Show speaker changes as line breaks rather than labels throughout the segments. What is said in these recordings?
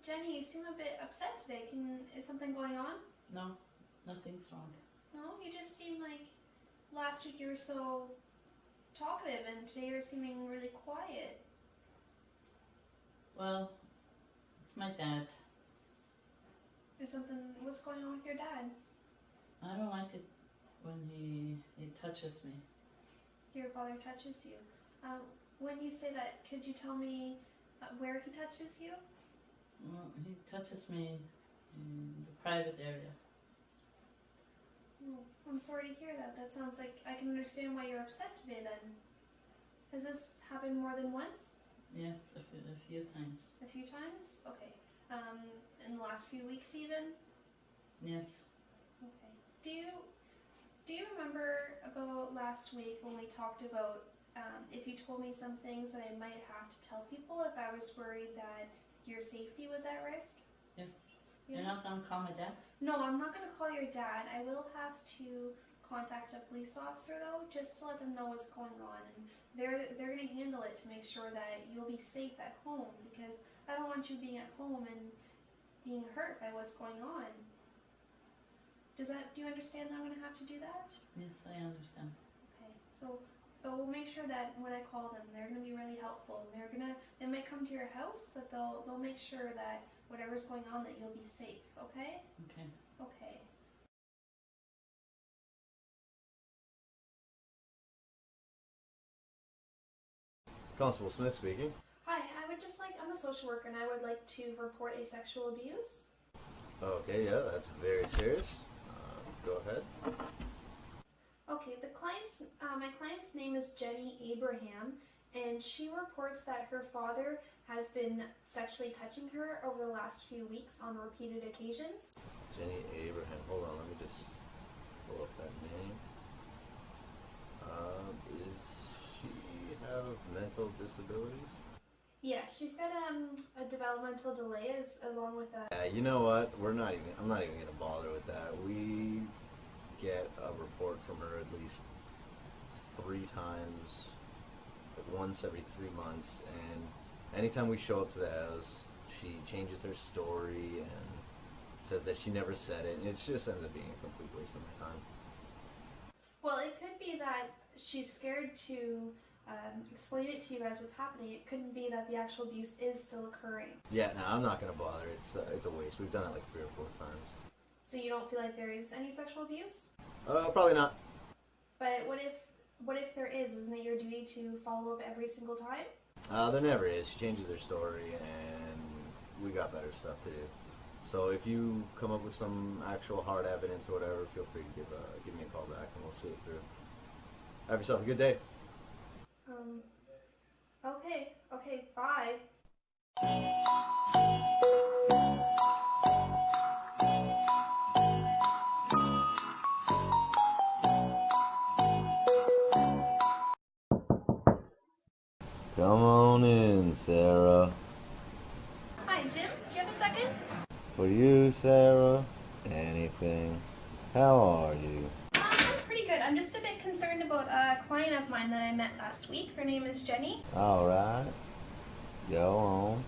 Jenny, you seem a bit upset today. Is something going on?
No, nothing's wrong.
No, you just seem like last week you were so talkative and today you're seeming really quiet.
Well, it's my dad.
What's going on with your dad?
I don't like it when he touches me.
Your father touches you. When you say that, could you tell me where he touches you?
Well, he touches me in the private area.
Oh, I'm sorry to hear that. That sounds like I can understand why you're upset today then. Has this happened more than once?
Yes, a few times.
A few times? Okay. In the last few weeks even?
Yes.
Okay. Do you remember about last week when we talked about if you told me some things that I might have to tell people if I was worried that your safety was at risk?
Yes.
Yeah.
You're not gonna call my dad?
No, I'm not going to call your dad. I will have to contact a police officer though, just to let them know what's going on, and they're going to handle it to make sure that you'll be safe at home, because I don't want you being at home and being hurt by what's going on. Do you understand that I'm going to have to do that?
Yes, I understand.
Okay, but we'll make sure that when I call them, they're going to be really helpful. They might come to your house, but they'll make sure that whatever's going on, that you'll be safe. Okay?
Okay.
Okay.
Constable Smith speaking.
Hi, I'm a social worker and I would like to report a sexual abuse.
Okay, yeah, that's very serious. Go ahead.
Okay, my client's name is Jenny Abraham, and she reports that her father has been sexually touching her over the last few weeks on repeated occasions.
Jenny Abraham. Hold on, let me just pull up that name. Does she have mental disabilities?
Yeah, she's got a developmental delay along with a...
You know what? I'm not even gonna bother with that. We get a report from her at least 3 times, like once every 3 months, and anytime we show up to the house, she changes her story and says that she never said it, and it just ends up being a complete waste of my time.
Well, it could be that she's scared to explain it to you guys what's happening. It couldn't be that the actual abuse is still occurring.
Yeah, no, I'm not gonna bother. It's a waste. We've done it like 3 or 4 times.
So you don't feel like there is any sexual abuse?
Probably not.
But what if there is? Isn't it your duty to follow up every single time?
There never is. She changes her story, and we got better stuff to do. So if you come up with some actual hard evidence or whatever, feel free to give me a call back, and we'll see it through. Have yourself a good day.
Okay, bye.
Come on in, Sarah.
Hi, Jim. Do you have a second?
For you, Sarah, anything. How are you?
I'm pretty good. I'm just a bit concerned about a client of mine that I met last week. Her name is Jenny.
All right. Go on.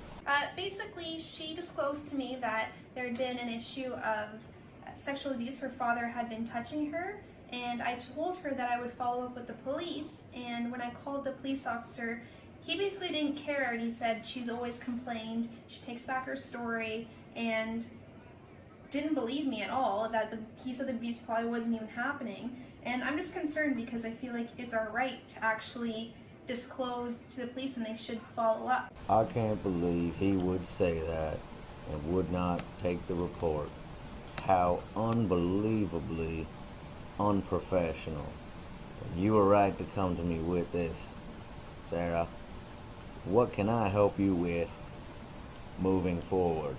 Basically, she disclosed to me that there had been an issue of sexual abuse. Her father had been touching her, and I told her that I would follow up with the police, and when I called the police officer, he basically didn't care, and he said she's always complained, she takes back her story, and didn't believe me at all, that he said the abuse probably wasn't even happening. And I'm just concerned because I feel like it's our right to actually disclose to the police and they should follow up.
I can't believe he would say that and would not take the report. How unbelievably unprofessional. And you were right to come to me with this, Sarah. What can I help you with moving forward?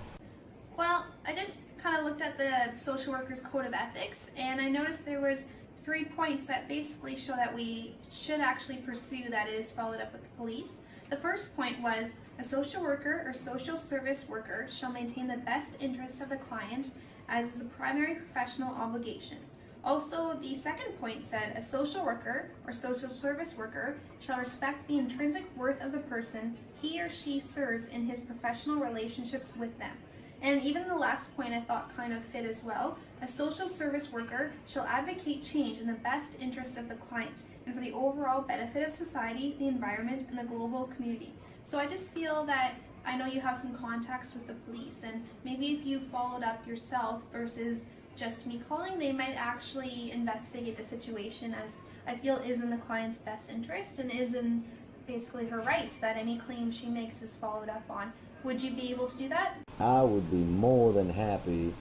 Well, I just kind of looked at the social workers code of ethics and I noticed there was 3 points that basically show that we should actually pursue that it is followed up with the police. The first point was a social worker or social service worker shall maintain the best interests of the client as is a primary professional obligation. Also, the second point said a social worker or social service worker shall respect the intrinsic worth of the person he or she serves in his professional relationships with them. And even the last point I thought kind of fit as well. A social service worker shall advocate change in the best interest of the client and for the overall benefit of society, the environment, and the global community. So I just feel that I know you have some contacts with the police, and maybe if you followed up yourself versus just me calling, they might actually investigate the situation, as I feel is in the client's best interest and is in basically her rights that any claim she makes is followed up on. Would you be able to do that?
I would be more than happy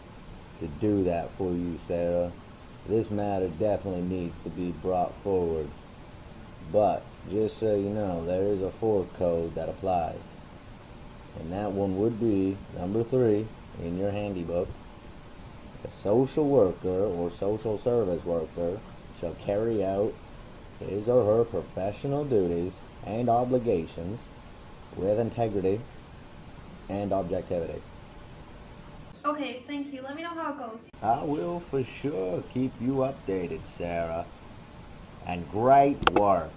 to do that for you, Sarah. This matter definitely needs to be brought forward. But, just so you know, there is a fourth code that applies. And that one would be number 3 in your handy book. A social worker or social service worker shall carry out his or her professional duties and obligations with integrity and objectivity.
Okay, thank you. Let me know how it goes.
I will for sure keep you updated, Sarah. And great work.